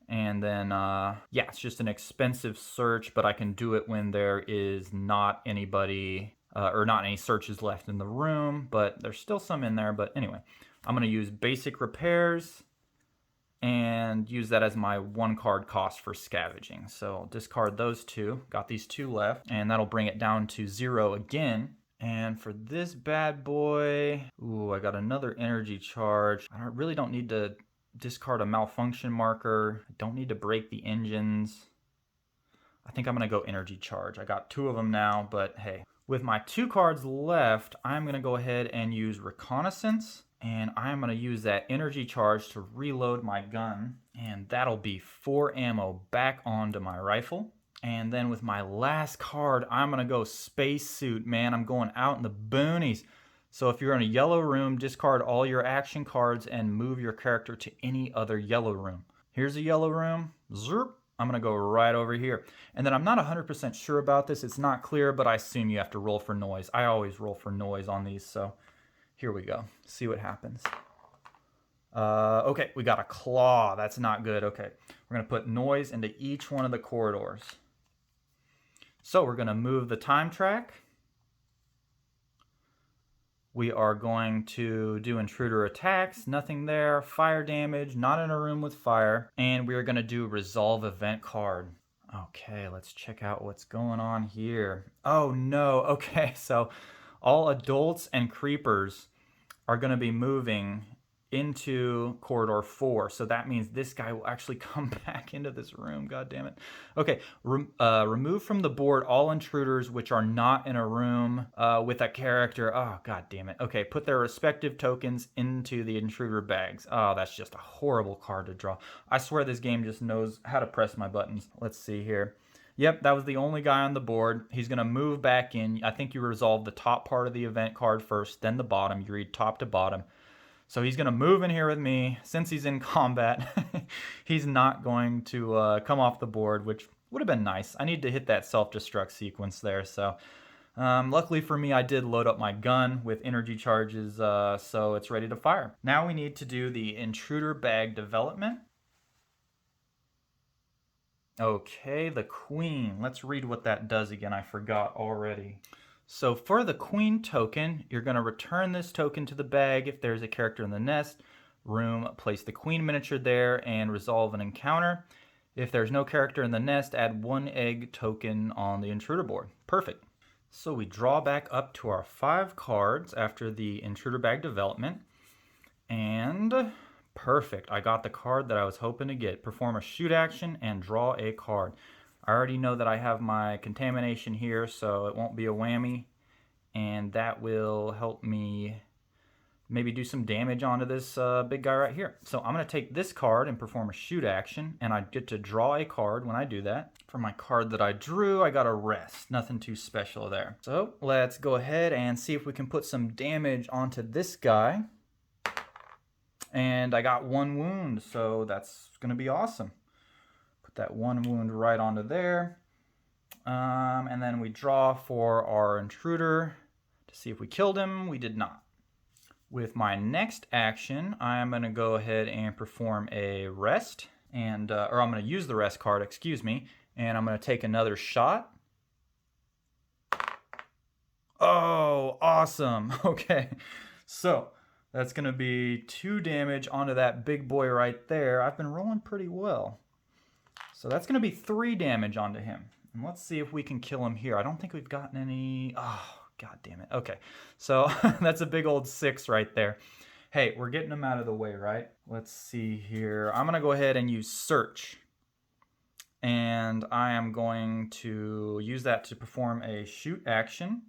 A: And then, yeah, it's just an expensive search, but I can do it when there is not anybody, or not any searches left in the room, but there's still some in there. But anyway, I'm going to use basic repairs and use that as my 1 card cost for scavenging. So I'll discard those 2, got these 2 left, and that'll bring it down to 0 again. And for this bad boy, ooh, I got another energy charge. I really don't need to discard a malfunction marker. I don't need to break the engines. I think I'm going to go energy charge. I got 2 of them now, but hey. With my 2 cards left, I'm going to go ahead and use reconnaissance. And I'm going to use that energy charge to reload my gun. And that'll be 4 ammo back onto my rifle. And then with my last card, I'm going to go spacesuit, man. I'm going out in the boonies. So if you're in a yellow room, discard all your action cards and move your character to any other yellow room. Here's a yellow room. Zerp. I'm going to go right over here. And then I'm not 100% sure about this. It's not clear, but I assume you have to roll for noise. I always roll for noise on these, so here we go. See what happens. Okay, we got a claw. That's not good. Okay, we're going to put noise into each one of the corridors. So we're going to move the time track. We are going to do intruder attacks, nothing there, fire damage, not in a room with fire, and we are going to do resolve event card. Okay, let's check out what's going on here. Oh no, okay, so all adults and creepers are going to be moving into corridor 4, so that means this guy will actually come back into this room. God damn it. Okay, remove from the board all intruders which are not in a room with a character. Oh, god damn it. Okay, put their respective tokens into the intruder bags. Oh, that's just a horrible card to draw. I swear this game just knows how to press my buttons. Let's see here. Yep, that was the only guy on the board. He's going to move back in. I think you resolve the top part of the event card first, then the bottom. You read top to bottom. So he's going to move in here with me. Since he's in combat, he's not going to come off the board, which would have been nice. I need to hit that self-destruct sequence there. So luckily for me, I did load up my gun with energy charges, so it's ready to fire. Now we need to do the Intruder Bag Development. Okay, the Queen. Let's read what that does again. I forgot already. So for the Queen token, you're going to return this token to the bag if there's a character in the nest room. Place the Queen miniature there and resolve an encounter. If there's no character in the nest, add 1 egg token on the intruder board. Perfect. So we draw back up to our 5 cards after the Intruder Bag Development. And perfect. I got the card that I was hoping to get. Perform a shoot action and draw a card. I already know that I have my contamination here, so it won't be a whammy, and that will help me maybe do some damage onto this big guy right here. So I'm going to take this card and perform a shoot action, and I get to draw a card when I do that. For my card that I drew, I got a rest. Nothing too special there. So let's go ahead and see if we can put some damage onto this guy. And I got 1 wound, so that's going to be awesome. That 1 wound right onto there. And then we draw for our intruder to see if we killed him. We did not. With my next action, I'm going to go ahead and perform a rest. Or I'm going to use the rest card, excuse me. And I'm going to take another shot. Oh, awesome. Okay. So that's going to be 2 damage onto that big boy right there. I've been rolling pretty well. So that's going to be 3 damage onto him. And let's see if we can kill him here. I don't think we've gotten any... Oh, god damn it. Okay, so that's a big old 6 right there. Hey, we're getting him out of the way, right? Let's see here. I'm going to go ahead and use search. And I am going to use that to perform a shoot action.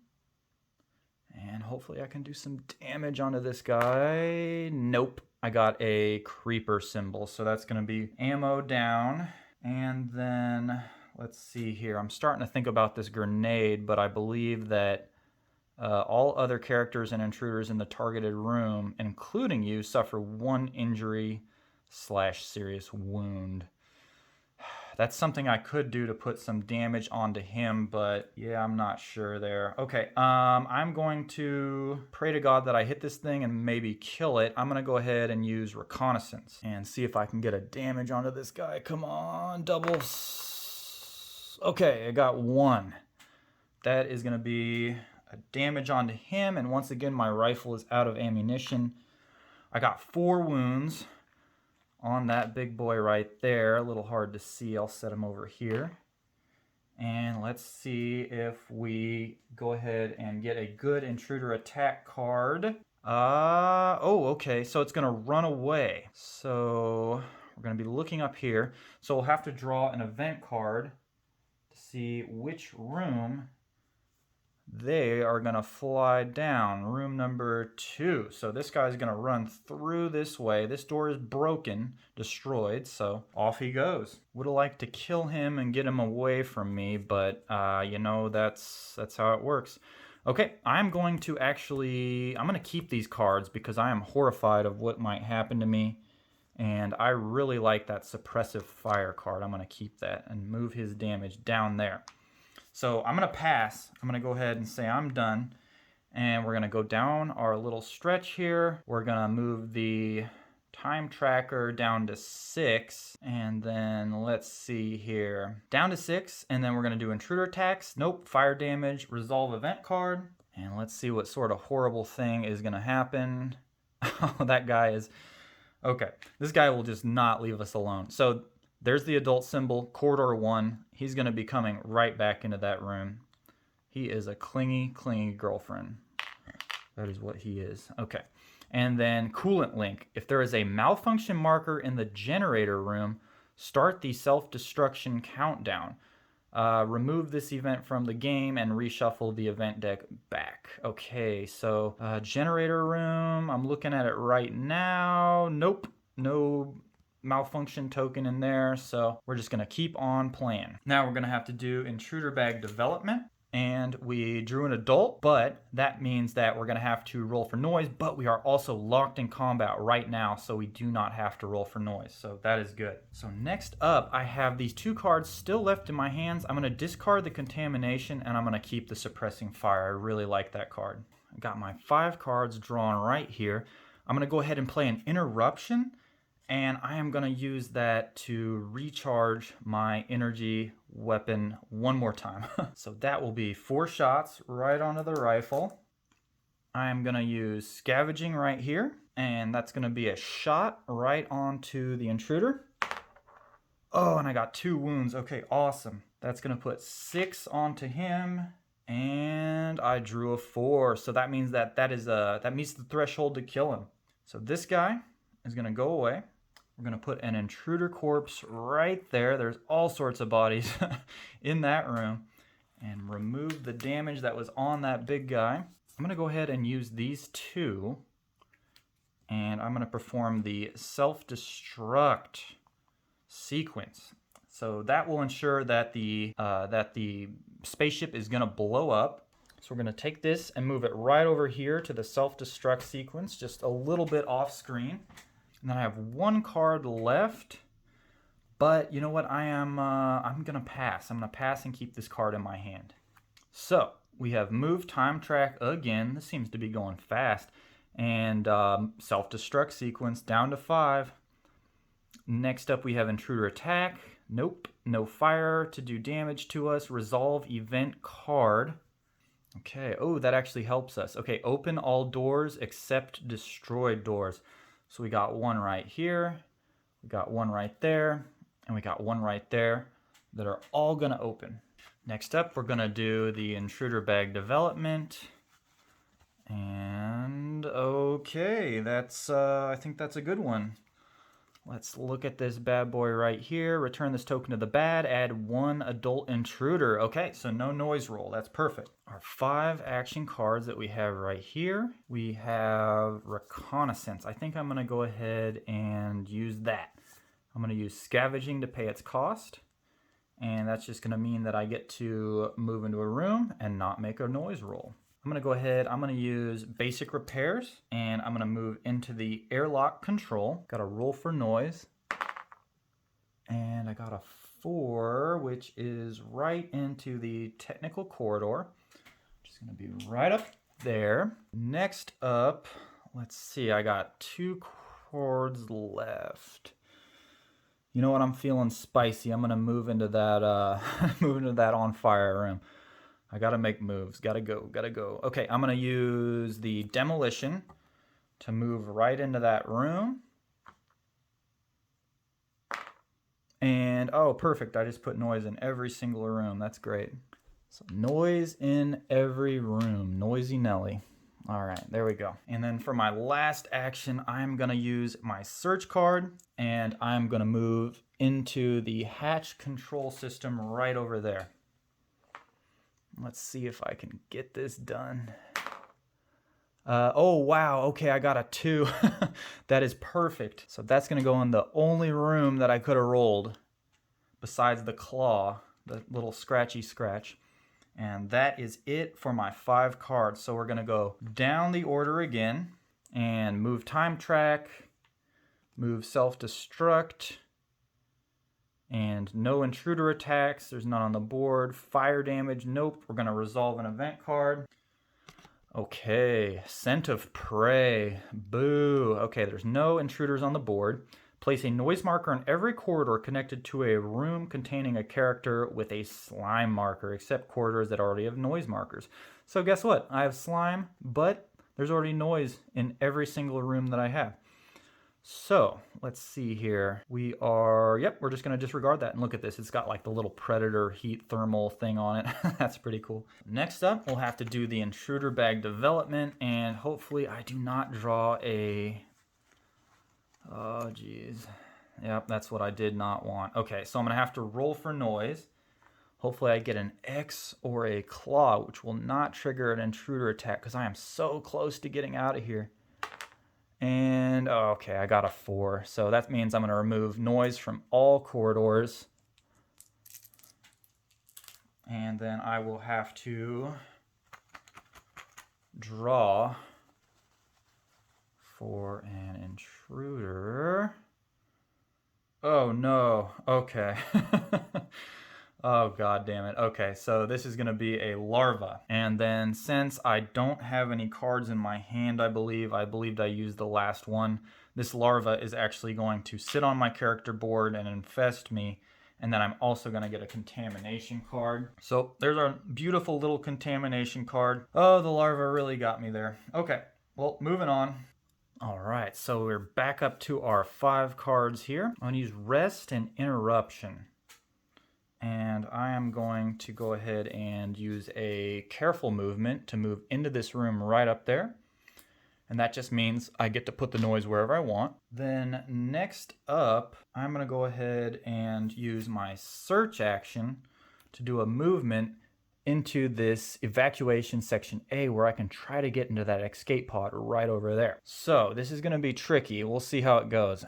A: And hopefully I can do some damage onto this guy. Nope. I got a creeper symbol. So that's going to be ammo down. And then, let's see here. I'm starting to think about this grenade, but I believe that all other characters and intruders in the targeted room, including you, suffer 1 injury / serious wound. That's something I could do to put some damage onto him, but yeah, I'm not sure there. Okay, I'm going to pray to God that I hit this thing and maybe kill it. I'm going to go ahead and use reconnaissance and see if I can get a damage onto this guy. Come on, doubles. Okay, I got 1. That is going to be a damage onto him, and once again, my rifle is out of ammunition. I got 4 wounds on that big boy right there. A little hard to see. I'll set him over here. And let's see if we go ahead and get a good Intruder Attack card. Oh, okay. So it's going to run away. So we're going to be looking up here. So we'll have to draw an event card to see which room they are going to fly down. Room number 2. So this guy's going to run through this way. This door is broken, destroyed, so off he goes. Would have liked to kill him and get him away from me, but you know, that's how it works. Okay, I'm going to keep these cards because I am horrified of what might happen to me. And I really like that suppressive fire card. I'm going to keep that and move his damage down there. So I'm going to pass. I'm going to go ahead and say I'm done. And we're going to go down our little stretch here. We're going to move the time tracker down to 6. And then let's see here. Down to 6. And then we're going to do Intruder Attacks. Nope. Fire damage. Resolve event card. And let's see what sort of horrible thing is going to happen. Oh, that guy is... Okay. This guy will just not leave us alone. So there's the adult symbol, corridor 1. He's going to be coming right back into that room. He is a clingy girlfriend. That is what he is. Okay. And then coolant link. If there is a malfunction marker in the generator room, start the self-destruction countdown. Remove this event from the game and reshuffle the event deck back. Okay, so generator room. I'm looking at it right now. Nope. No malfunction token in there. So we're just going to keep on playing. Now we're going to have to do Intruder Bag Development. And we drew an adult, but that means that we're going to have to roll for noise, but we are also locked in combat right now, so we do not have to roll for noise. So that is good. So next up, I have these 2 cards still left in my hands. I'm going to discard the Contamination, and I'm going to keep the Suppressing Fire. I really like that card. I got my 5 cards drawn right here. I'm going to go ahead and play an Interruption, and I am going to use that to recharge my energy weapon one more time. So that will be 4 shots right onto the rifle. I am going to use Scavenging right here, and that's going to be a shot right onto the intruder. Oh, and I got 2 wounds. Okay, awesome. That's going to put 6 onto him, and I drew a 4. So that means that meets the threshold to kill him. So this guy is going to go away. We're going to put an intruder corpse right there. There's all sorts of bodies in that room. And remove the damage that was on that big guy. I'm going to go ahead and use these 2. And I'm going to perform the self-destruct sequence. So that will ensure that the spaceship is going to blow up. So we're going to take this and move it right over here to the self-destruct sequence, just a little bit off screen. And then I have 1 card left, but you know what? I'm going to pass. I'm going to pass and keep this card in my hand. So we have moved time track again. This seems to be going fast. And self-destruct sequence down to 5. Next up we have Intruder Attack. Nope. No fire to do damage to us. Resolve event card. Okay. Oh, that actually helps us. Okay. Open all doors except destroyed doors. So we got 1 right here, we got 1 right there, and we got 1 right there that are all going to open. Next up, we're going to do the Intruder Bag Development. And okay, I think that's a good one. Let's look at this bad boy right here. Return this token to the bad. Add 1 adult intruder. Okay, so no noise roll. That's perfect. Our 5 action cards that we have right here. We have Reconnaissance. I think I'm going to go ahead and use that. I'm going to use Scavenging to pay its cost. And that's just going to mean that I get to move into a room and not make a noise roll. I'm going to go ahead, I'm going to use Basic Repairs, and I'm going to move into the Airlock Control. Got a roll for noise. And I got a 4, which is right into the Technical Corridor. Just going to be right up there. Next up, let's see, I got 2 cards left. You know what, I'm feeling spicy. I'm going to move into that, on fire room. I gotta make moves. Gotta go. Okay, I'm gonna use the Demolition to move right into that room. And, oh, perfect. I just put noise in every single room. That's great. So, noise in every room. Noisy Nelly. All right, there we go. And then for my last action, I'm gonna use my search card, and I'm gonna move into the hatch control system right over there. Let's see if I can get this done. Oh, wow. Okay, I got a 2. That is perfect. So that's going to go in the only room that I could have rolled besides the claw, the little scratchy scratch. And that is it for my 5 cards. So we're going to go down the order again and move Time Track, move Self-Destruct, and no Intruder Attacks. There's none on the board. Fire Damage, nope. We're going to resolve an event card. Okay, Scent of Prey, boo. Okay, there's no intruders on the board. Place a noise marker on every corridor connected to a room containing a character with a slime marker, except corridors that already have noise markers. So guess what? I have slime, but there's already noise in every single room that I have. So let's see here. We're just going to disregard that. And look at this. It's got like the little predator heat thermal thing on it. That's pretty cool. Next up, we'll have to do the Intruder Bag Development. And hopefully I do not draw a... Oh, geez. Yep, that's what I did not want. Okay, so I'm going to have to roll for noise. Hopefully I get an X or a claw, which will not trigger an intruder attack because I am so close to getting out of here. And, okay, I got a 4. So that means I'm going to remove noise from all corridors. And then I will have to draw for an intruder. Oh, no. Okay. Oh, god damn it. Okay, so this is going to be a larva. And then since I don't have any cards in my hand, I believed I used the last one, this larva is actually going to sit on my character board and infest me. And then I'm also going to get a contamination card. So there's our beautiful little contamination card. Oh, the larva really got me there. Okay, well, moving on. All right, so we're back up to our 5 cards here. I'm going to use Rest and Interruption. And I am going to go ahead and use a careful movement to move into this room right up there. And that just means I get to put the noise wherever I want. Then next up, I'm going to go ahead and use my search action to do a movement into this evacuation section A where I can try to get into that escape pod right over there. So this is going to be tricky. We'll see how it goes.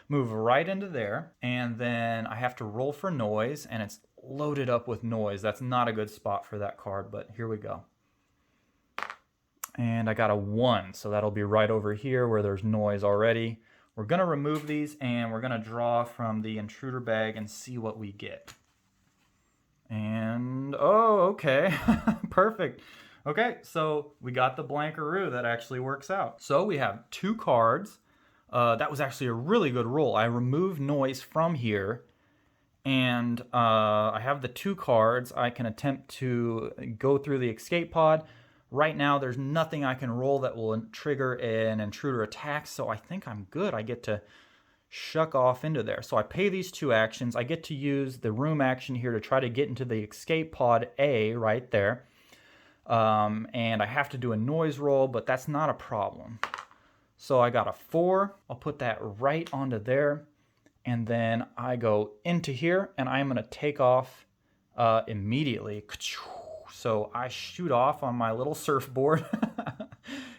A: Move right into there, and then I have to roll for noise, and it's loaded up with noise. That's not a good spot for that card, but here we go. And I got a 1, so that'll be right over here where there's noise already. We're going to remove these, and we're going to draw from the intruder bag and see what we get. And, oh, okay, perfect. Okay, so we got the blankaroo. That actually works out. So we have 2 cards. That was actually a really good roll. I removed noise from here, and I have the 2 cards. I can attempt to go through the escape pod. Right now, there's nothing I can roll that will trigger an intruder attack, so I think I'm good. I get to shuck off into there. So I pay these 2 actions. I get to use the room action here to try to get into the escape pod A right there. And I have to do a noise roll, but that's not a problem. So I got a 4. I'll put that right onto there. And then I go into here, and I'm going to take off immediately. So I shoot off on my little surfboard,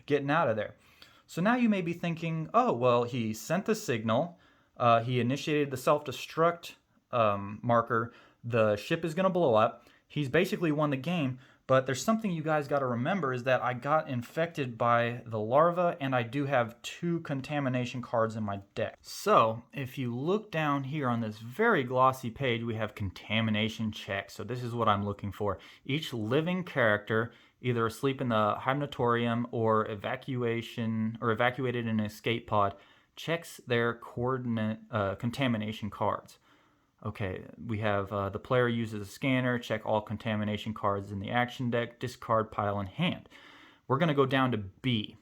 A: getting out of there. So now you may be thinking, oh, well, he sent the signal. He initiated the self-destruct marker. The ship is going to blow up. He's basically won the game. But there's something you guys got to remember is that I got infected by the larva, and I do have 2 contamination cards in my deck. So if you look down here on this very glossy page, we have Contamination Checks. So this is what I'm looking for. Each living character, either asleep in the Hypnotorium or evacuated in an escape pod, checks their contamination cards. Okay, we have the player uses a scanner, check all contamination cards in the action deck, discard pile in hand. We're going to go down to B.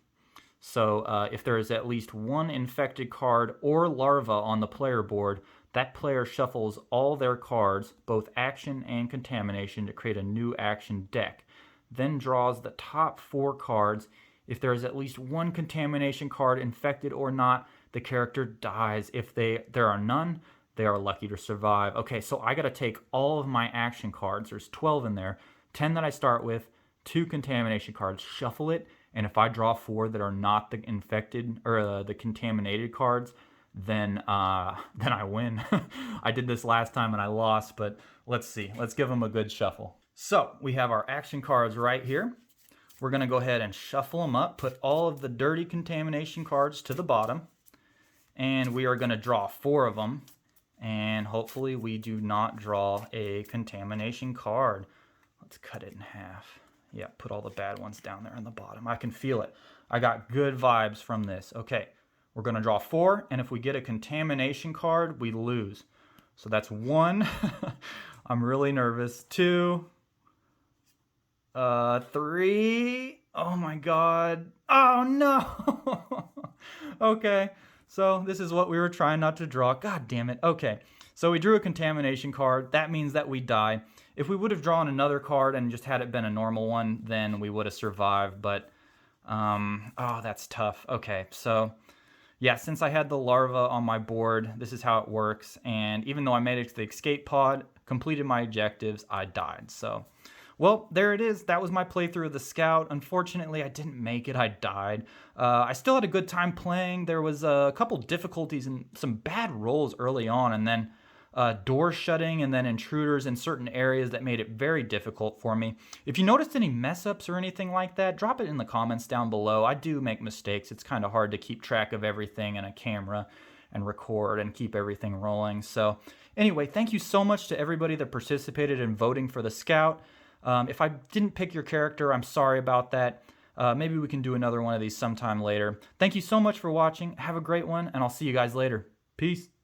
A: So if there is at least 1 infected card or larva on the player board, that player shuffles all their cards, both action and contamination, to create a new action deck. Then draws the top 4 cards. If there is at least 1 contamination card, infected or not, the character dies. If there are none, they are lucky to survive. Okay, so I got to take all of my action cards. There's 12 in there. 10 that I start with, 2 contamination cards. Shuffle it, and if I draw 4 that are not the infected or the contaminated cards, then I win. I did this last time and I lost, but let's see. Let's give them a good shuffle. So we have our action cards right here. We're going to go ahead and shuffle them up, put all of the dirty contamination cards to the bottom, and we are going to draw 4 of them, and hopefully we do not draw a contamination card. Let's cut it in half. Yeah, put all the bad ones down there on the bottom. I can feel it. I got good vibes from this. Okay, we're going to draw 4, and if we get a contamination card, we lose. So that's 1. I'm really nervous. 2. 3. Oh my god. Oh no. Okay, so this is what we were trying not to draw. God damn it. Okay, so we drew a contamination card. That means that we die. If we would have drawn another card and just had it been a normal one, then we would have survived. But oh, that's tough. Okay, so yeah, since I had the larva on my board, this is how it works. And even though I made it to the escape pod, completed my objectives, I died. So well, there it is. That was my playthrough of the Scout. Unfortunately, I didn't make it. I died. I still had a good time playing. There was a couple difficulties and some bad rolls early on, and then door shutting and then intruders in certain areas that made it very difficult for me. If you noticed any mess-ups or anything like that, drop it in the comments down below. I do make mistakes. It's kind of hard to keep track of everything in a camera and record and keep everything rolling. So anyway, thank you so much to everybody that participated in voting for the Scout. If I didn't pick your character, I'm sorry about that. Maybe we can do another one of these sometime later. Thank you so much for watching. Have a great one, and I'll see you guys later. Peace.